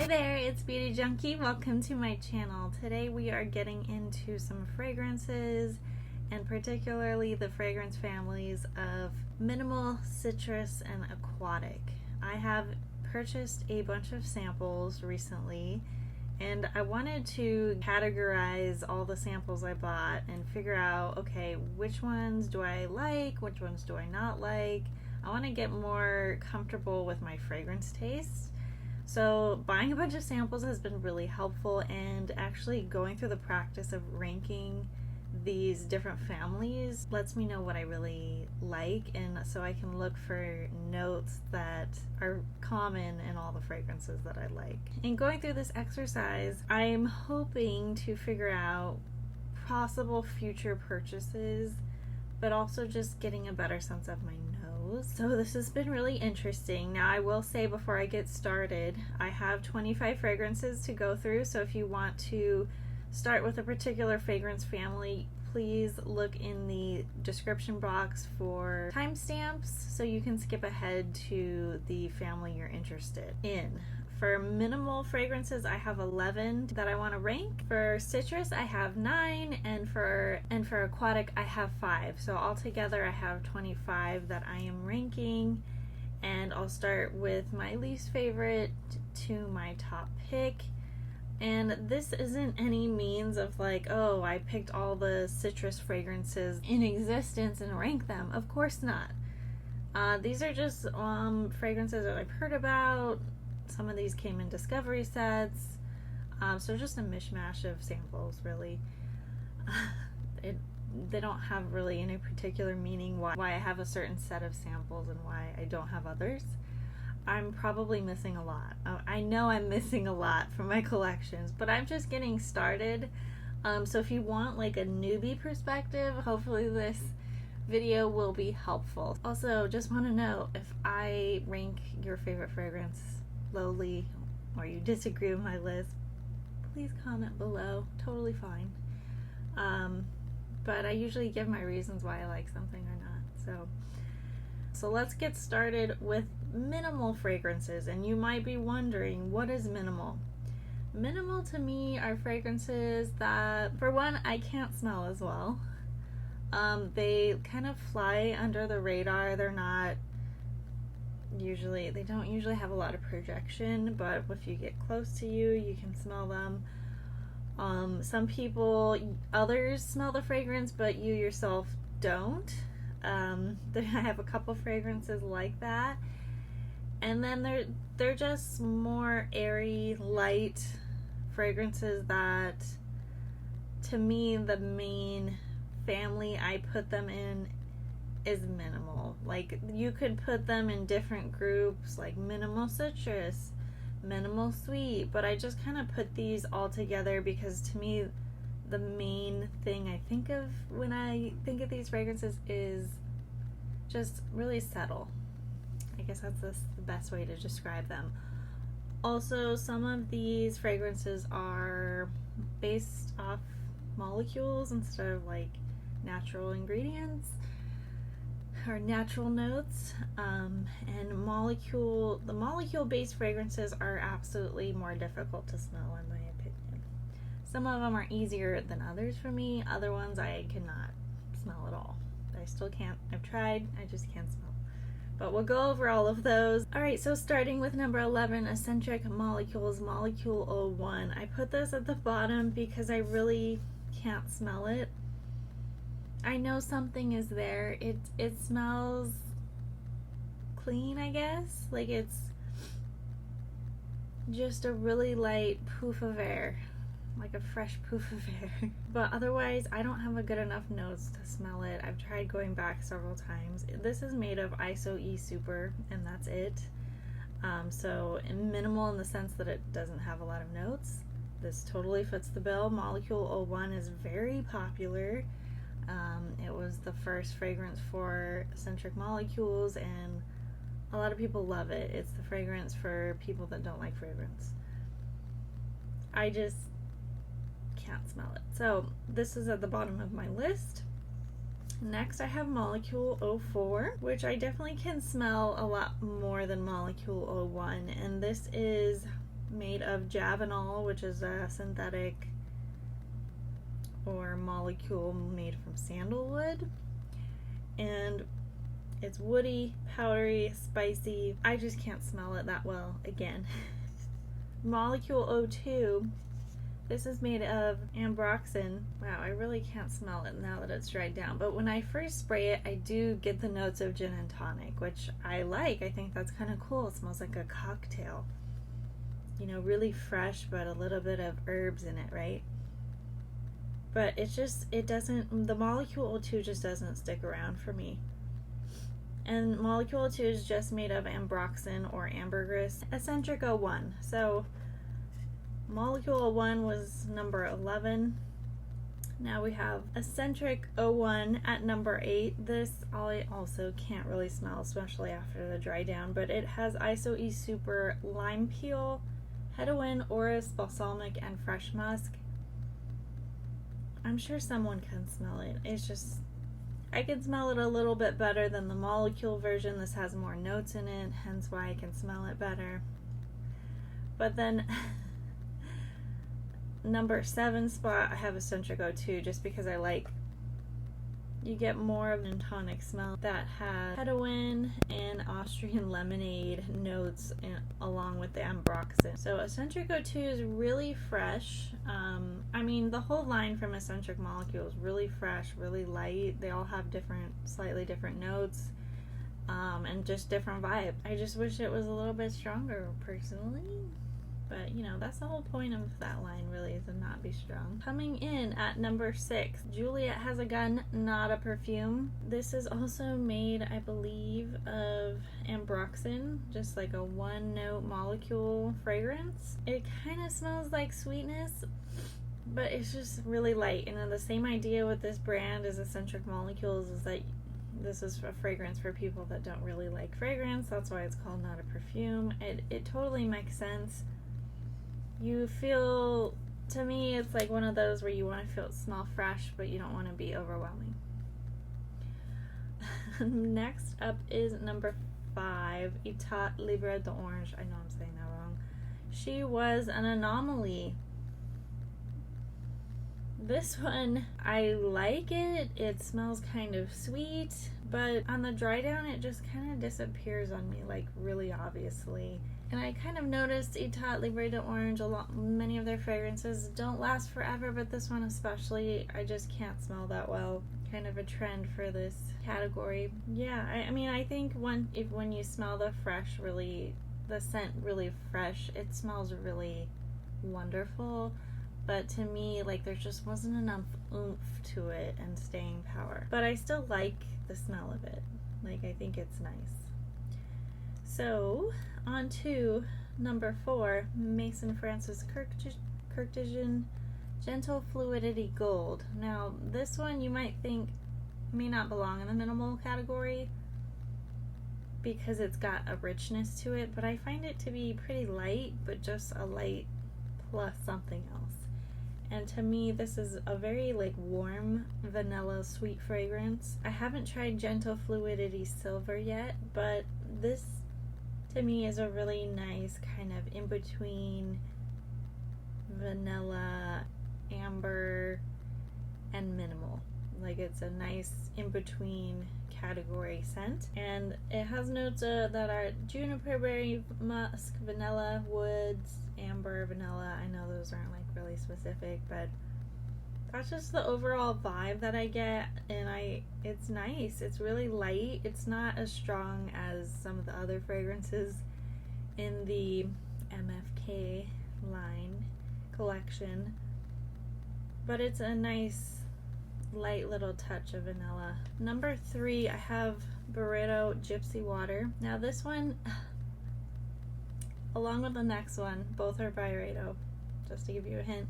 Hi there, it's Beauty Junkie. Welcome to my channel. Today we are getting into some fragrances, and particularly the fragrance families of Minimal, Citrus, and Aquatic. I have purchased a bunch of samples recently, and I wanted to categorize all the samples I bought and figure out, okay, which ones do I like, which ones do I not like. I want to get more comfortable with my fragrance taste. So buying a bunch of samples has been really helpful, and actually going through the practice of ranking these different families lets me know what I really like, and so I can look for notes that are common in all the fragrances that I like. In going through this exercise, I'm hoping to figure out possible future purchases, but also just getting a better sense of my nose. So this has been really interesting. Now I will say before I get started, I have 25 fragrances to go through, so if you want to start with a particular fragrance family, please look in the description box for timestamps so you can skip ahead to the family you're interested in. For minimal fragrances, I have 11 that I want to rank. For citrus, I have 9, and for aquatic, I have 5. So altogether, I have 25 that I am ranking, and I'll start with my least favorite to my top pick. And this isn't any means of like, oh, I picked all the citrus fragrances in existence and ranked them. Of course not. These are just fragrances that I've heard about. Some of these came in discovery sets, so just a mishmash of samples, really. They don't have really any particular meaning why I have a certain set of samples and why I don't have others. I'm probably missing a lot. I know I'm missing a lot from my collections, but I'm just getting started. So if you want like a newbie perspective, hopefully this video will be helpful. Also, just want to know if I rank your favorite fragrance lowly or you disagree with my list, please comment below. Totally fine. But I usually give my reasons why I like something or not. So let's get started with minimal fragrances. And you might be wondering, what is minimal? Minimal to me are fragrances that, for one, I can't smell as well. They kind of fly under the radar. They don't usually have a lot of projection, but if you get close to you, you can smell them. Others smell the fragrance, but you yourself don't. I have a couple fragrances like that, and then they're just more airy, light fragrances that, to me, the main family I put them in is minimal. Like, you could put them in different groups, like minimal citrus, minimal sweet, but I just kind of put these all together because, to me, the main thing I think of when I think of these fragrances is just really subtle. I guess that's the best way to describe them. Also, some of these fragrances are based off molecules instead of like natural ingredients or natural notes, and the molecule-based fragrances are absolutely more difficult to smell, in my opinion. Some of them are easier than others for me. Other ones I cannot smell at all. I still can't. I've tried. I just can't smell. But we'll go over all of those. Alright, so starting with number 11, Escentric Molecules, Molecule 01. I put this at the bottom because I really can't smell it. I know something is there. It smells clean, I guess. Like, it's just a really light poof of air, like a fresh poof of air. But otherwise, I don't have a good enough nose to smell it. I've tried going back several times. This is made of ISO E Super, and that's it. So minimal in the sense that it doesn't have a lot of notes. This totally fits the bill. Molecule 01 is very popular. It was the first fragrance for Escentric Molecules, and a lot of people love it. It's the fragrance for people that don't like fragrance. I just can't smell it. So this is at the bottom of my list. Next I have Molecule 04, which I definitely can smell a lot more than Molecule 01, and this is made of Javanol, which is a synthetic or molecule made from sandalwood. And it's woody, powdery, spicy. I just can't smell it that well again. Molecule 02. This is made of ambroxan. Wow, I really can't smell it now that it's dried down. But when I first spray it, I do get the notes of gin and tonic, which I like. I think that's kind of cool. It smells like a cocktail. You know, really fresh, but a little bit of herbs in it, right? But it's just, it doesn't, the Molecule 02 just doesn't stick around for me. And Molecule 02 is just made of ambroxan or ambergris. Escentric 01. So Molecule 01 was number 11. Now we have Escentric 01 at number 8. This I also can't really smell, especially after the dry down, but it has Iso E Super Lime Peel, Hedoin, Orris, Balsamic, and Fresh Musk. I'm sure someone can smell it. It's just, I can smell it a little bit better than the molecule version. This has more notes in it, hence why I can smell it better. But then number 7 spot, I have Escentric 02 just because I like, you get more of an tonic smell that has Hedoin and Austrian lemonade notes along with the ambroxan. So Escentric 02 is really fresh. I mean, the whole line from Escentric Molecule is really fresh, really light. They all have slightly different notes, and just different vibes. I just wish it was a little bit stronger personally. But, you know, that's the whole point of that line, really, is to not be strong. Coming in at number 6, Juliet Has a Gun, Not a Perfume. This is also made, I believe, of ambroxan, just like a one-note molecule fragrance. It kind of smells like sweetness, but it's just really light. And then the same idea with this brand as Escentric Molecules is that this is a fragrance for people that don't really like fragrance. That's why it's called Not a Perfume. It totally makes sense. You feel, to me, it's like one of those where you want to smell fresh, but you don't want to be overwhelming. Next up is number 5, Etat Libre d'Orange. I know I'm saying that wrong. She was an anomaly. This one, I like it. It smells kind of sweet, but on the dry down, it just kind of disappears on me, like really obviously. And I kind of noticed Etat Libre d'Orange, many of their fragrances don't last forever, but this one especially, I just can't smell that well. Kind of a trend for this category. Yeah, I mean, I think when you smell the scent really fresh, it smells really wonderful. But to me, like, there just wasn't enough oomph to it and staying power. But I still like the smell of it. Like, I think it's nice. So, on to number 4, Maison Francis Kurkdjian Gentle Fluidity Gold. Now, this one you might think may not belong in the minimal category because it's got a richness to it, but I find it to be pretty light, but just a light plus something else. And to me, this is a very like warm vanilla sweet fragrance. I haven't tried Gentle Fluidity Silver yet, but this to me is a really nice kind of in between vanilla, amber, and minimal. Like, it's a nice in between category scent, and it has notes that are juniper berry, musk, vanilla, woods, amber, vanilla. I know those aren't like really specific, but that's just the overall vibe that I get, and it's nice. It's really light. It's not as strong as some of the other fragrances in the MFK line collection, but it's a nice light little touch of vanilla. Number 3, I have Byredo Gypsy Water. Now this one, along with the next one, both are Byredo, just to give you a hint.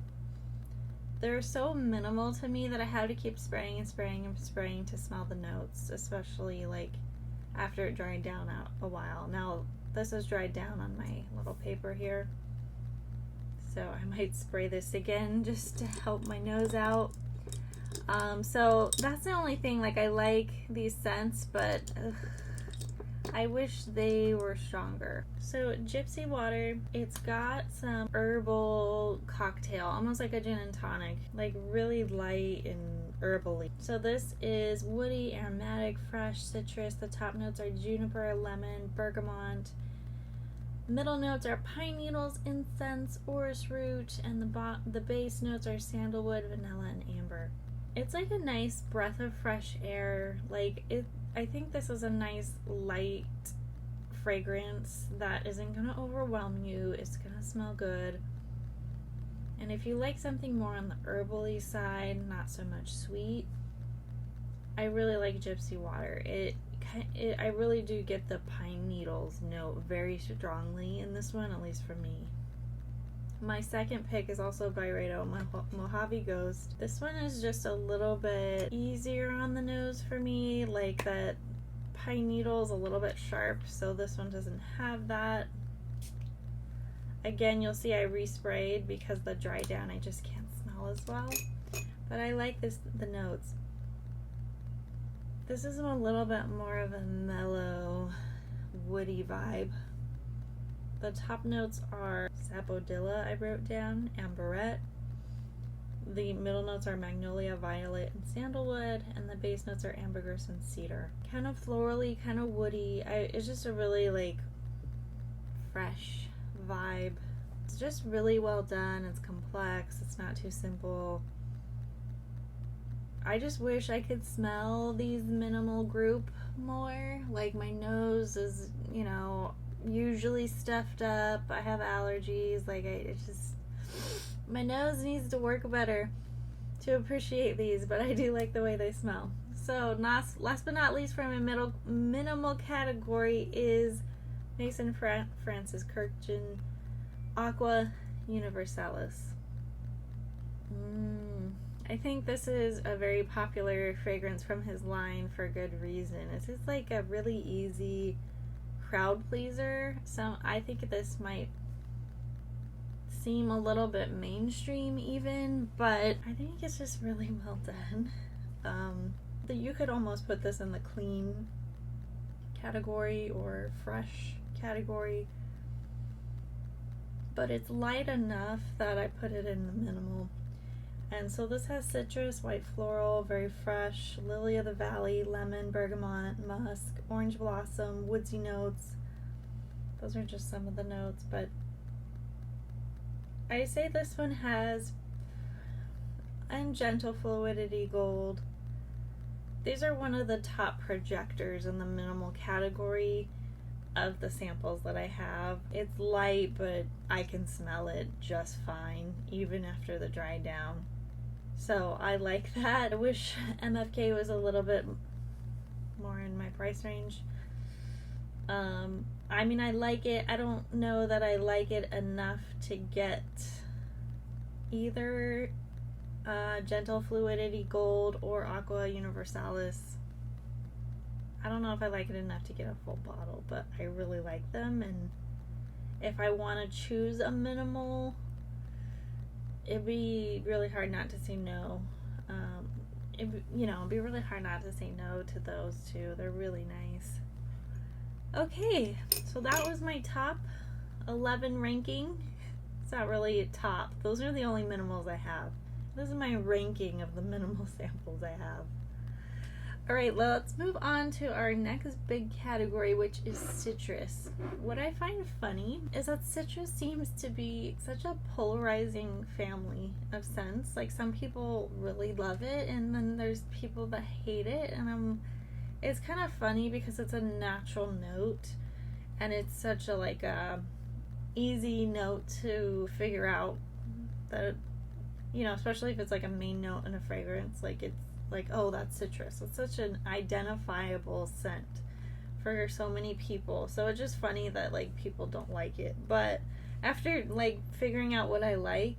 They're so minimal to me that I have to keep spraying and spraying and spraying to smell the notes, especially like after it dried down out a while. Now this is dried down on my little paper here, so I might spray this again just to help my nose out. So that's the only thing. Like, I like these scents, but I wish they were stronger. So Gypsy water, it's got some herbal cocktail, almost like a gin and tonic, like really light and herbally. So this is woody, aromatic, fresh, citrus. The top notes are juniper, lemon, bergamot. Middle notes are pine needles, incense, orris root, and the base notes are sandalwood, vanilla, and amber. It's like a nice breath of fresh air. I think this is a nice light fragrance that isn't gonna overwhelm you. It's gonna smell good. And if you like something more on the herbally side, not so much sweet, I really like Gypsy water. I really do get the pine needles note very strongly in this one, at least for me. My second pick is also Byredo, Mojave Ghost. This one is just a little bit easier on the nose for me, like that pine needle is a little bit sharp, so this one doesn't have that. Again, you'll see I resprayed because the dry down I just can't smell as well, but I like the notes. This is a little bit more of a mellow, woody vibe. The top notes are sapodilla, I wrote down, amberette. The middle notes are magnolia, violet, and sandalwood, and the base notes are ambergris and cedar. Kind of florally, kind of woody. It's just a really fresh vibe. It's just really well done. It's complex. It's not too simple. I just wish I could smell these minimal group more. Like, my nose is, usually stuffed up. I have allergies. My nose needs to work better to appreciate these, but I do like the way they smell. So last but not least from a minimal category is Maison France's Kurkdjian Aqua Universalis. I think this is a very popular fragrance from his line for good reason. It's just like a really easy crowd pleaser. So I think this might seem a little bit mainstream even, but I think it's just really well done. You could almost put this in the clean category or fresh category, but it's light enough that I put it in the minimal. And so this has citrus, white floral, very fresh, lily of the valley, lemon, bergamot, musk, orange blossom, woodsy notes. Those are just some of the notes, but I say this one has gentle fluidity gold. These are one of the top projectors in the minimal category of the samples that I have. It's light, but I can smell it just fine, even after the dry down. So I like that. I wish MFK was a little bit more in my price range. I mean, I like it. I don't know that I like it enough to get either Gentle Fluidity Gold or Aqua Universalis. I don't know if I like it enough to get a full bottle, but I really like them. And if I want to choose a minimal, it'd be really hard not to say no. It'd be really hard not to say no to those two. They're really nice. Okay, so that was my top 11 ranking. It's not really a top. Those are the only minimals I have. This is my ranking of the minimal samples I have. Alright, let's move on to our next big category, which is citrus. What I find funny is that citrus seems to be such a polarizing family of scents. Like, some people really love it, and then there's people that hate it, and it's kind of funny because it's a natural note, and it's such a easy note to figure out that, especially if it's like a main note in a fragrance, oh, that's citrus. It's such an identifiable scent for so many people. So it's just funny that people don't like it. But after figuring out what I like,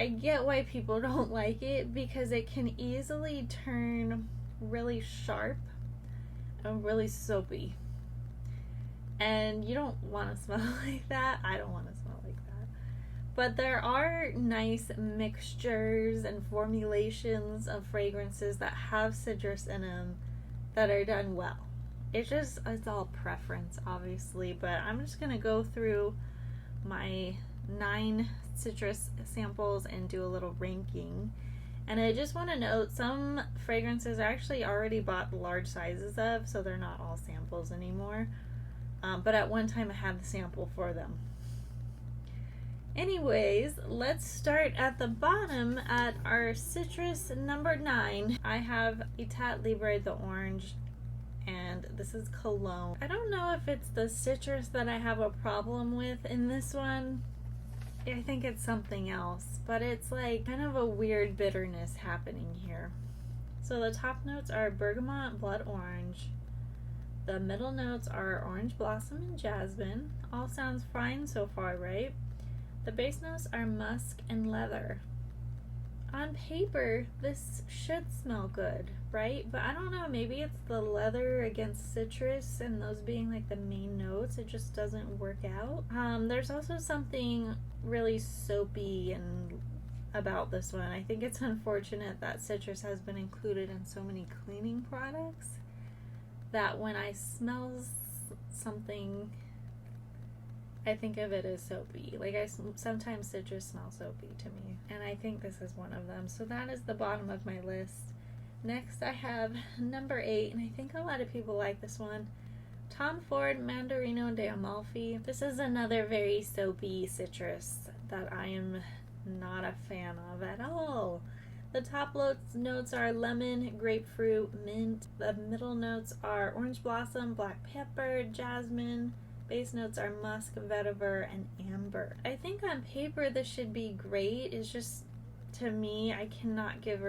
I get why people don't like it, because it can easily turn really sharp and really soapy. And you don't want to smell like that. I don't want to smell like that. But there are nice mixtures and formulations of fragrances that have citrus in them that are done well. It's all preference, obviously, but I'm just gonna go through my 9 citrus samples and do a little ranking. And I just want to note, some fragrances I actually already bought large sizes of, so they're not all samples anymore. But at one time I had the sample for them. Anyways, let's start at the bottom at our citrus number 9. I have Etat Libre, the orange, and this is Cologne. I don't know if it's the citrus that I have a problem with in this one. I think it's something else, but it's like kind of a weird bitterness happening here. So the top notes are bergamot, blood orange. The middle notes are orange blossom and jasmine. All sounds fine so far, right? The base notes are musk and leather. On paper, this should smell good, right? But I don't know, maybe it's the leather against citrus and those being like the main notes. It just doesn't work out. There's also something really soapy and about this one. I think it's unfortunate that citrus has been included in so many cleaning products that when I smell something, I think of it as soapy. Like, sometimes citrus smells soapy to me, and I think this is one of them. So that is the bottom of my list. Next, I have number 8, and I think a lot of people like this one. Tom Ford Mandarino de Amalfi. This is another very soapy citrus that I am not a fan of at all. The top notes are lemon, grapefruit, mint. The middle notes are orange blossom, black pepper, jasmine. Base notes are musk, vetiver, and amber. I think on paper this should be great. It's just, to me, I cannot get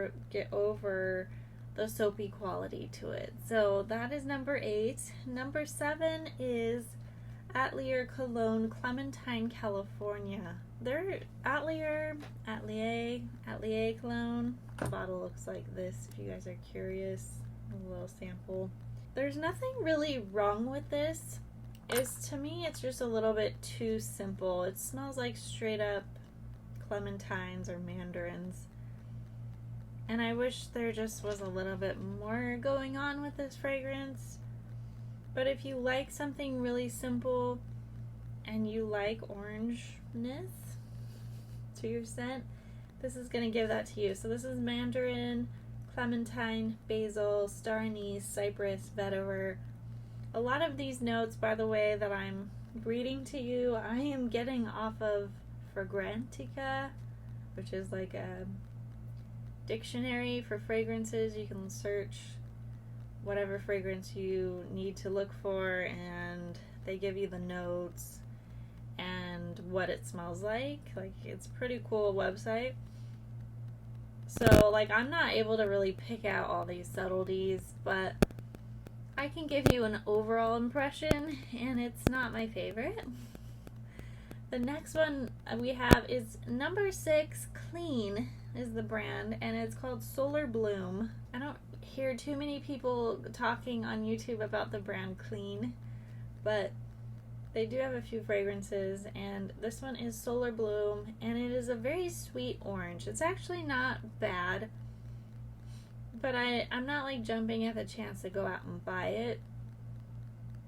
over the soapy quality to it. So that is number 8. Number 7 is Atlier Cologne, Clementine, California. They're Atlier Cologne. The bottle looks like this if you guys are curious. A little sample. There's nothing really wrong with this. To me, it's just a little bit too simple. It smells like straight up clementines or mandarins. And I wish there just was a little bit more going on with this fragrance. But if you like something really simple and you like orangeness to your scent, this is going to give that to you. So this is mandarin, clementine, basil, star anise, cypress, vetiver. A lot of these notes, by the way, that I'm reading to you, I am getting off of Fragrantica, which is like a dictionary for fragrances. You can search whatever fragrance you need to look for, and they give you the notes and what it smells like. Like, it's a pretty cool website. So, like, I'm not able to really pick out all these subtleties, but I can give you an overall impression, and it's not my favorite. The next one we have is number 6, Clean is the brand, and it's called Solar Bloom. I don't hear too many people talking on YouTube about the brand Clean, but they do have a few fragrances, and this one is Solar Bloom, and it is a very sweet orange. It's actually not bad, but I'm not like jumping at the chance to go out and buy it.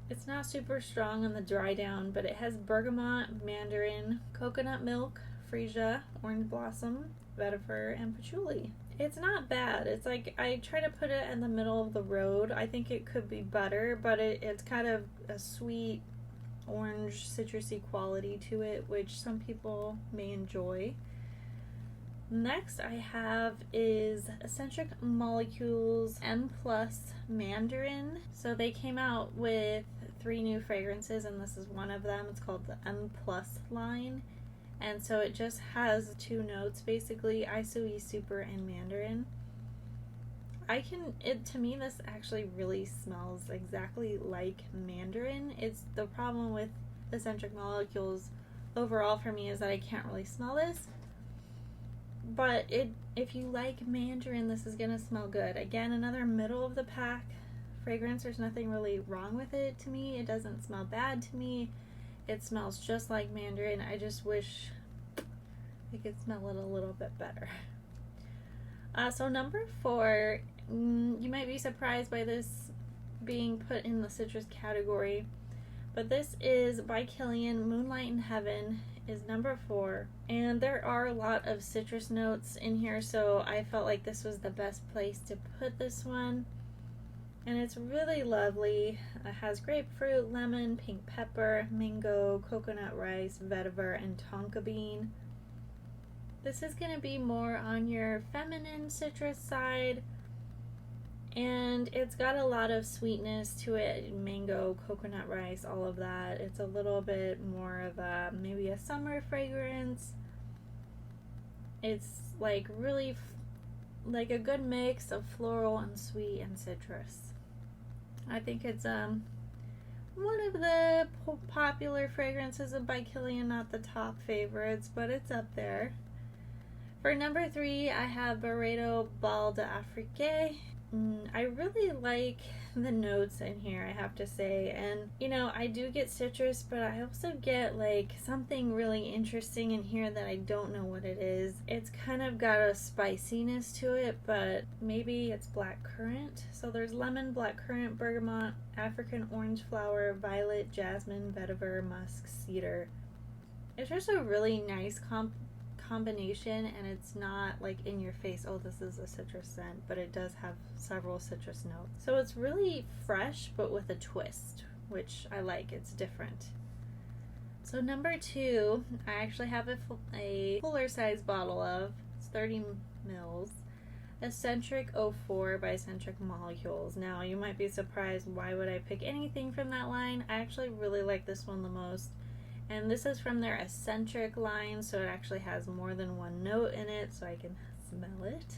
It's not super strong on the dry down, but it has bergamot, mandarin, coconut milk, freesia, orange blossom, vetiver, and patchouli. It's not bad. It's like, I try to put it in the middle of the road. I think it could be better, but it's kind of a sweet orange citrusy quality to it, which some people may enjoy. Next I have is Escentric Molecules M Plus Mandarin. So they came out with 3 new fragrances, and this is one of them. It's called the M Plus line, and so it just has 2 notes basically, Isoi Super and Mandarin. To me this actually really smells exactly like Mandarin. It's the problem with Escentric Molecules overall for me is that I can't really smell this. But if you like Mandarin, this is gonna smell good. Again, another middle of the pack fragrance. There's nothing really wrong with it to me. It doesn't smell bad to me. It smells just like Mandarin. I just wish I could smell it a little bit better. So number 4, you might be surprised by this being put in the citrus category. But this is by Kilian. Moonlight in Heaven is number 4. And there are a lot of citrus notes in here, so I felt like this was the best place to put this one. And it's really lovely. It has grapefruit, lemon, pink pepper, mango, coconut rice, vetiver, and tonka bean. This is going to be more on your feminine citrus side. And it's got a lot of sweetness to it. Mango, coconut rice, all of that. It's a little bit more of a, maybe a summer fragrance. It's like really like a good mix of floral and sweet and citrus. I think it's one of the popular fragrances by Kilian, not the top favorites, but it's up there. For number 3, I have Byredo Bal d'Afrique. I really like the notes in here, I have to say. And, you know, I do get citrus, but I also get like something really interesting in here that I don't know what it is. It's kind of got a spiciness to it, but maybe it's blackcurrant. So there's lemon, blackcurrant, bergamot, African orange flower, violet, jasmine, vetiver, musk, cedar. It's just a really nice combination, and it's not like in your face, oh, this is a citrus scent, but it does have several citrus notes. So it's really fresh, but with a twist, which I like. It's different. So number 2, I actually have a fuller size bottle of, it's 30 mils, Escentric 04 by Escentric Molecules. Now you might be surprised, why would I pick anything from that line? I actually really like this one the most. And this is from their Escentric line, so it actually has more than one note in it, so I can smell it.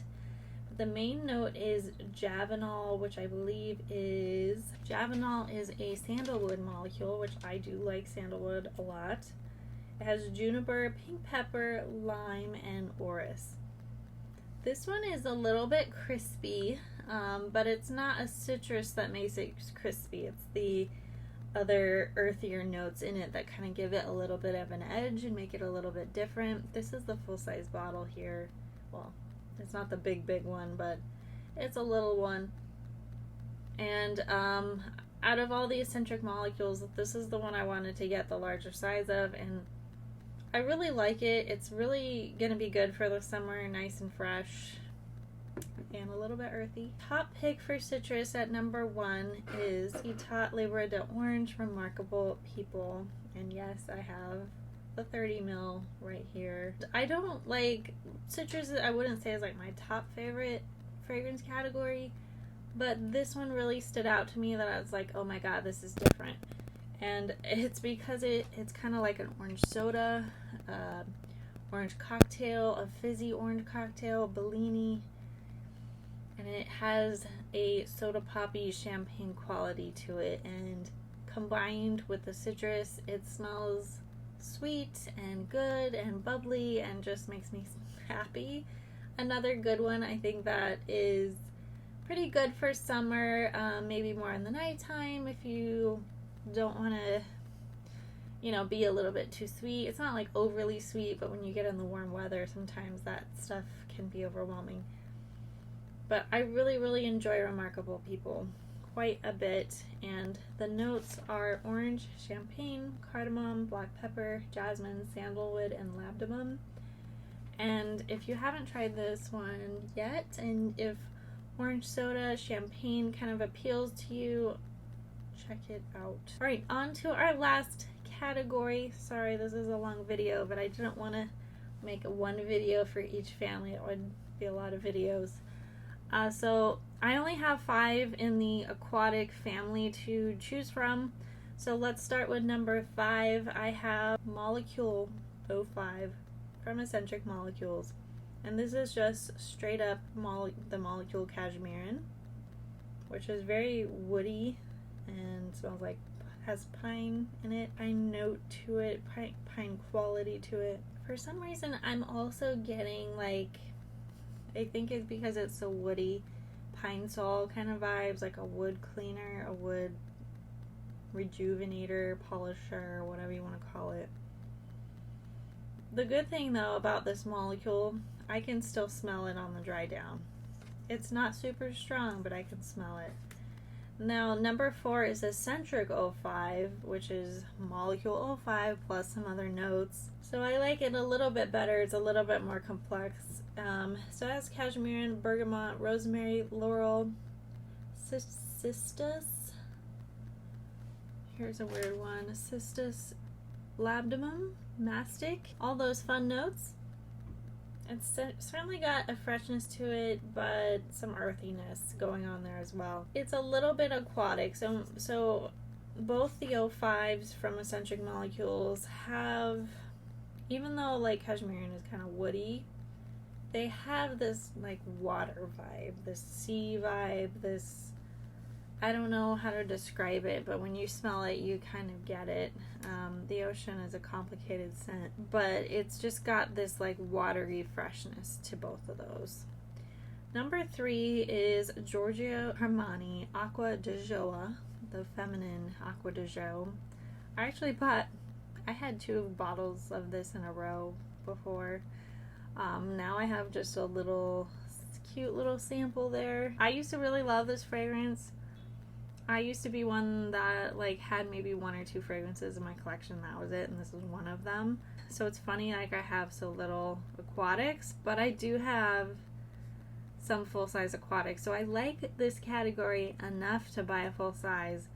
But the main note is Javanol, which I believe is... Javanol is a sandalwood molecule, which I do like sandalwood a lot. It has juniper, pink pepper, lime, and orris. This one is a little bit crispy, but it's not a citrus that makes it crispy. It's the other earthier notes in it that kind of give it a little bit of an edge and make it a little bit different. This is the full-size bottle here. Well, it's not the big one, but it's a little one. And out of all the Escentric molecules, this is the one I wanted to get the larger size of, and I really like it. It's really gonna be good for the summer, nice and fresh and a little bit earthy. Top pick for citrus at number 1 is Etat Libre d'Orange Remarkable People. And yes, I have the 30 ml right here. I don't like citrus, I wouldn't say is like my top favorite fragrance category, but this one really stood out to me that I was like, oh my god, this is different. And it's because it's kind of like an orange soda, orange cocktail, a fizzy orange cocktail, Bellini. And it has a soda poppy champagne quality to it, and combined with the citrus, it smells sweet and good and bubbly and just makes me happy. Another good one, I think, that is pretty good for summer, maybe more in the nighttime if you don't want to, you know, be a little bit too sweet. It's not like overly sweet, but when you get in the warm weather, sometimes that stuff can be overwhelming. But I really enjoy Remarkable People quite a bit, and the notes are orange, champagne, cardamom, black pepper, jasmine, sandalwood, and labdanum. And if you haven't tried this one yet, and if orange soda, champagne kind of appeals to you, check it out. Alright, on to our last category. Sorry, this is a long video, but I didn't want to make one video for each family. It would be a lot of videos. So I only have 5 in the Aquatic family to choose from. So let's start with number 5. I have Molecule 05 from Escentric Molecules. And this is just straight up the Molecule Cashmere, which is very woody and smells like, has pine in it, pine note to it, pine quality to it. For some reason, I'm also getting like, I think it's because it's so woody, pine sol kind of vibes, like a wood cleaner, a wood rejuvenator, polisher, whatever you want to call it. The good thing though about this molecule, I can still smell it on the dry down. It's not super strong, but I can smell it. Now, number 4 is Escentric 05, which is Molecule 05 plus some other notes. So I like it a little bit better. It's a little bit more complex. So it has cashmere, bergamot, rosemary, laurel, cistus. Here's a weird one. Cistus labdanum, mastic. All those fun notes. It's certainly got a freshness to it, but some earthiness going on there as well. It's a little bit aquatic, so both the O5s from Escentric Molecules have, even though like cashmere is kind of woody, they have this like water vibe, this sea vibe, this, I don't know how to describe it, but when you smell it, you kind of get it. The ocean is a complicated scent, but it's just got this like watery freshness to both of those. Number 3 is Giorgio Armani Acqua di Gioia, the feminine Acqua di Gioia. I had 2 bottles of this in a row before. Now I have just a little cute little sample there. I used to really love this fragrance. I used to be one that like had maybe 1 or 2 fragrances in my collection. That was it, and this was one of them. So it's funny, like I have so little aquatics, but I do have some full-size aquatics. So I like this category enough to buy a full size,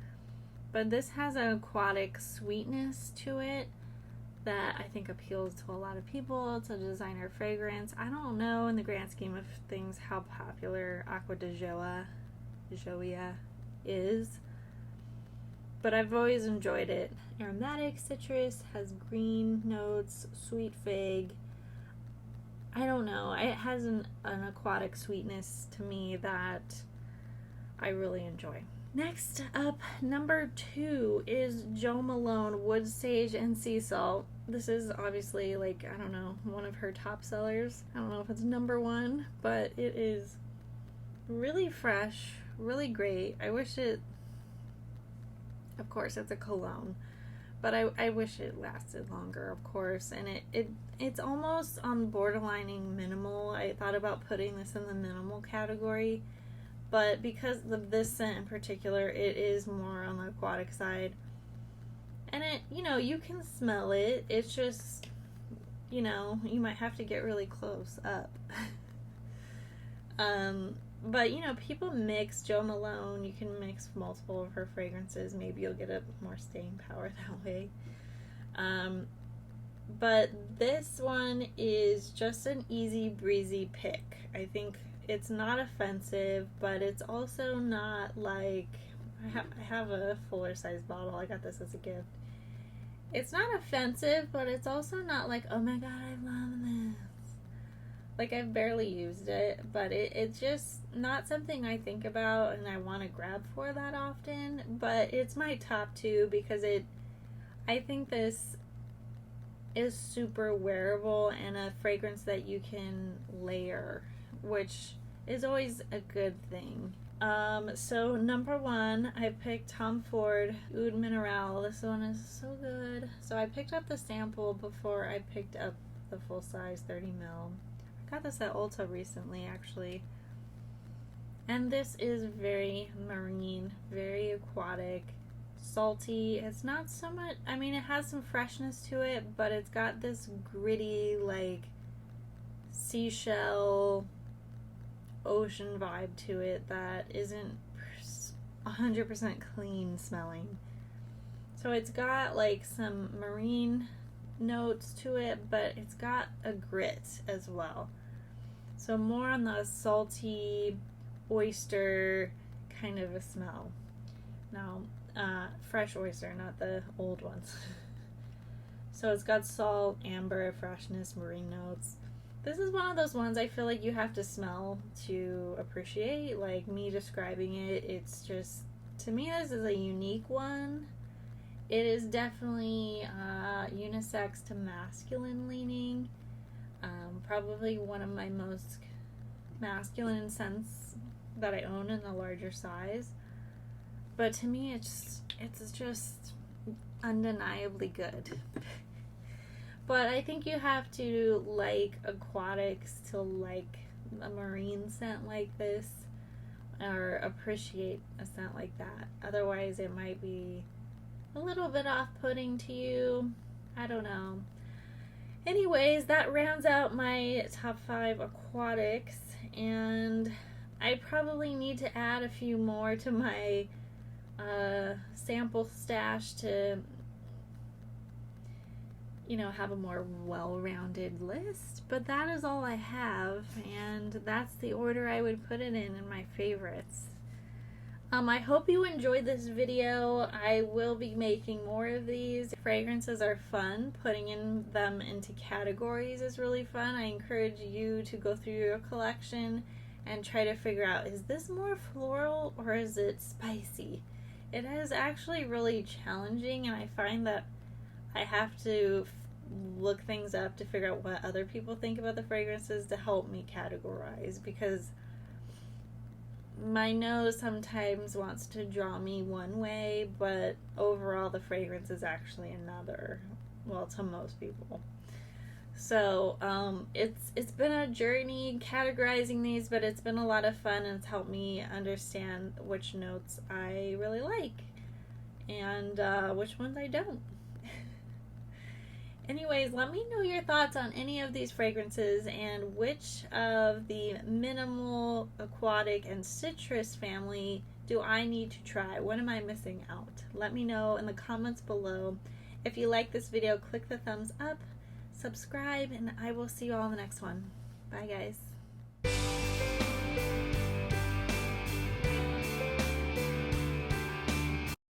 but this has an aquatic sweetness to it that I think appeals to a lot of people. It's a designer fragrance. I don't know in the grand scheme of things how popular Acqua di Gioia is, but I've always enjoyed it. Aromatic citrus, has green notes, sweet fig. I don't know, it has an aquatic sweetness to me that I really enjoy. Next up, number 2 is Jo Malone Wood Sage and Sea Salt. This is obviously like, I don't know, one of her top sellers. I don't know if it's number 1, but it is really fresh, really great. I wish it, of course it's a cologne, but I wish it lasted longer, of course. And it's almost on borderlining minimal. I thought about putting this in the minimal category, but because of this scent in particular, it is more on the aquatic side. And it, you know, you can smell it. It's just, you know, you might have to get really close up. But, you know, people mix Jo Malone. You can mix multiple of her fragrances. Maybe you'll get a more staying power that way. But this one is just an easy breezy pick. I think it's not offensive, but it's also not like, I have a fuller size bottle. I got this as a gift. It's not offensive, but it's also not like, oh my god, I love this. Like, I've barely used it, but it's just not something I think about and I want to grab for that often. But it's my top 2 because I think this is super wearable and a fragrance that you can layer, which is always a good thing. So number 1, I picked Tom Ford Oud Minerale. This one is so good. So I picked up the sample before I picked up the full size 30ml. Got this at Ulta recently, actually, and this is very marine, very aquatic, salty. It's not so much, I mean, it has some freshness to it, but it's got this gritty, like, seashell, ocean vibe to it that isn't 100% clean smelling. So it's got, like, some marine notes to it, but it's got a grit as well. So more on the salty oyster kind of a smell. Now, fresh oyster, not the old ones. So it's got salt, amber, freshness, marine notes. This is one of those ones I feel like you have to smell to appreciate. Like, me describing it, it's just, to me, this is a unique one. It is definitely unisex to masculine leaning. Probably one of my most masculine scents that I own in a larger size. But to me, it's just undeniably good. But I think you have to like aquatics to like a marine scent like this. or appreciate a scent like that. Otherwise, it might be a little bit off-putting to you. I don't know. Anyways, that rounds out my top 5 aquatics, and I probably need to add a few more to my sample stash to, you know, have a more well-rounded list. But that is all I have, and that's the order I would put it in my favorites. I hope you enjoyed this video. I will be making more of these. Fragrances are fun. Putting them into categories is really fun. I encourage you to go through your collection and try to figure out, is this more floral or is it spicy? It is actually really challenging, and I find that I have to look things up to figure out what other people think about the fragrances to help me categorize, because my nose sometimes wants to draw me one way, but overall the fragrance is actually another, well, to most people. So it's been a journey categorizing these, but it's been a lot of fun, and it's helped me understand which notes I really like and which ones I don't. Anyways, let me know your thoughts on any of these fragrances and which of the minimal, aquatic, and citrus family do I need to try. What am I missing out? Let me know in the comments below. If you like this video, click the thumbs up, subscribe, and I will see you all in the next one. Bye, guys.